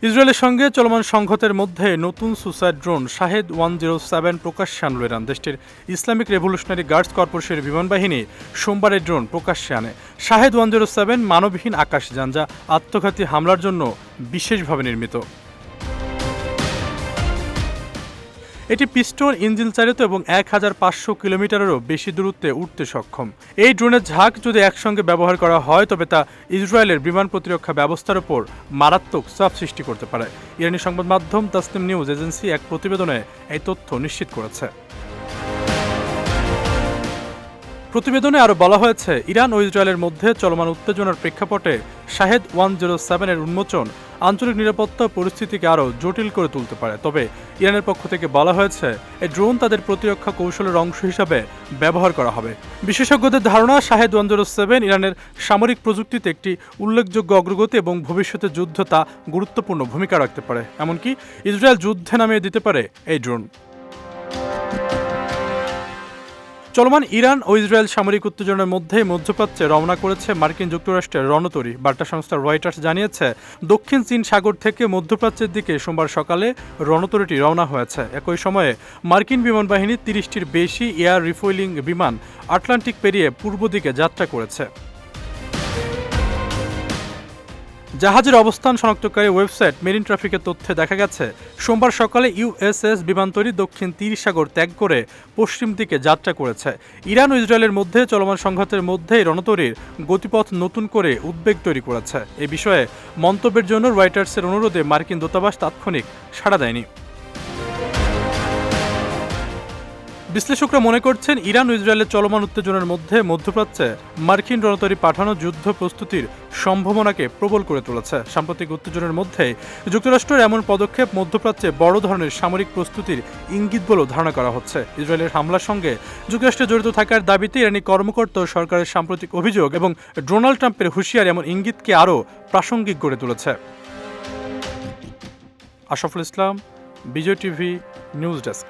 ইসরায়েলের সঙ্গে চলমান সংঘাতের মধ্যে নতুন সুসাইড ড্রোন শাহেদ 107 প্রকাশ্যে আনল ইরান। দেশটির ইসলামিক রেভলিউশনারি গার্ডস কর্পোরেশনের বিমান বাহিনী সোমবার এই ড্রোন প্রকাশ্যে আনে। শাহেদ 107 মানবহীন আকাশযান, যা আত্মঘাতী হামলার জন্য বিশেষভাবে নির্মিত। এটি পিস্টন ইঞ্জিন চালিত এবং 1500 কিলোমিটারেরও বেশি দূরত্বে উঠতে সক্ষম। এই ড্রোনের ঝাঁক যদি একসঙ্গে ব্যবহার করা হয় তবে তা ইসরায়েলের বিমান প্রতিরক্ষা ব্যবস্থার উপর মারাত্মক চাপ সৃষ্টি করতে পারে। ইরানি সংবাদ মাধ্যম তাসনিম নিউজ এজেন্সি এক প্রতিবেদনে এই তথ্য নিশ্চিত করেছে। প্রতিবেদনে আরও বলা হয়েছে, ইরান ও ইসরায়েলের মধ্যে চলমান উত্তেজনার প্রেক্ষাপটে শাহেদ 107 এর উন্মোচন আঞ্চলিক নিরাপত্তা পরিস্থিতিকে আরও জটিল করে তুলতে পারে। তবে ইরানের পক্ষ থেকে বলা হয়েছে, এই ড্রোন তাদের প্রতিরক্ষা কৌশলের অংশ হিসাবে ব্যবহার করা হবে। বিশেষজ্ঞদের ধারণা, শাহেদ 107 ইরানের সামরিক প্রযুক্তিতে একটি উল্লেখযোগ্য অগ্রগতি এবং ভবিষ্যতে যুদ্ধ তা গুরুত্বপূর্ণ ভূমিকা রাখতে পারে। এমনকি ইসরায়েল যুদ্ধে নামিয়ে দিতে পারে এই ড্রোন। চলমান ইরান ও ইসরায়েল সামরিক উত্তেজনার মধ্যে মধ্যপ্রাচ্যে রওনা করেছে মার্কিন যুক্তরাষ্ট্রের রণতরী। বার্তা সংস্থা রয়টার্স জানিয়েছে, দক্ষিণ চীন সাগর থেকে মধ্যপ্রাচ্যের দিকে সোমবার সকালে রণতরীটি রওনা হয়েছে। একই সময়ে মার্কিন বিমান বাহিনী 30টির বেশি এয়ার রিফুয়েলিং বিমান আটলান্টিক পেরিয়ে পূর্ব দিকে যাত্রা করেছে। জাহাজের অবস্থান শনাক্তকারী ওয়েবসাইট মেরিন ট্রাফিকের তথ্যে দেখা গেছে, সোমবার সকালে ইউএসএস বিমানতরী দক্ষিণ তীর সাগর ত্যাগ করে পশ্চিম দিকে যাত্রা করেছে। ইরান ও ইসরায়েলের মধ্যে চলমান সংঘাতের মধ্যেই রণতরীর গতিপথ নতুন করে উদ্বেগ তৈরি করেছে। এ বিষয়ে মন্তব্যের জন্য রয়টার্সের অনুরোধে মার্কিন দূতাবাস তাৎক্ষণিক সাড়া দেয়নি। বিশ্লেষকরা মনে করছেন, ইরান ও ইসরায়েলের চলমান উত্তেজনার মধ্যে মধ্যপ্রাচ্যে মার্কিন রণতরী পাঠানো যুদ্ধ প্রস্তুতির সম্ভাবনাকে প্রবল করে তুলেছে। সাম্প্রতিক উত্তেজনার মধ্যে যুক্তরাষ্ট্রের এমন পদক্ষেপ মধ্যপ্রাচ্যে বড় ধরনের সামরিক প্রস্তুতির ইঙ্গিত বলেও ধারণা করা হচ্ছে। ইসরায়েলের হামলার সঙ্গে যুক্তরাষ্ট্রে জড়িত থাকার দাবিতে ইরানি কর্মকর্তা ও সরকারের সাম্প্রতিক অভিযোগ এবং ডোনাল্ড ট্রাম্পের হুঁশিয়ারি এমন ইঙ্গিতকে আরও প্রাসঙ্গিক করে তুলেছে। আশরাফুল ইসলাম, বিজয় টিভি, নিউজ ডেস্ক।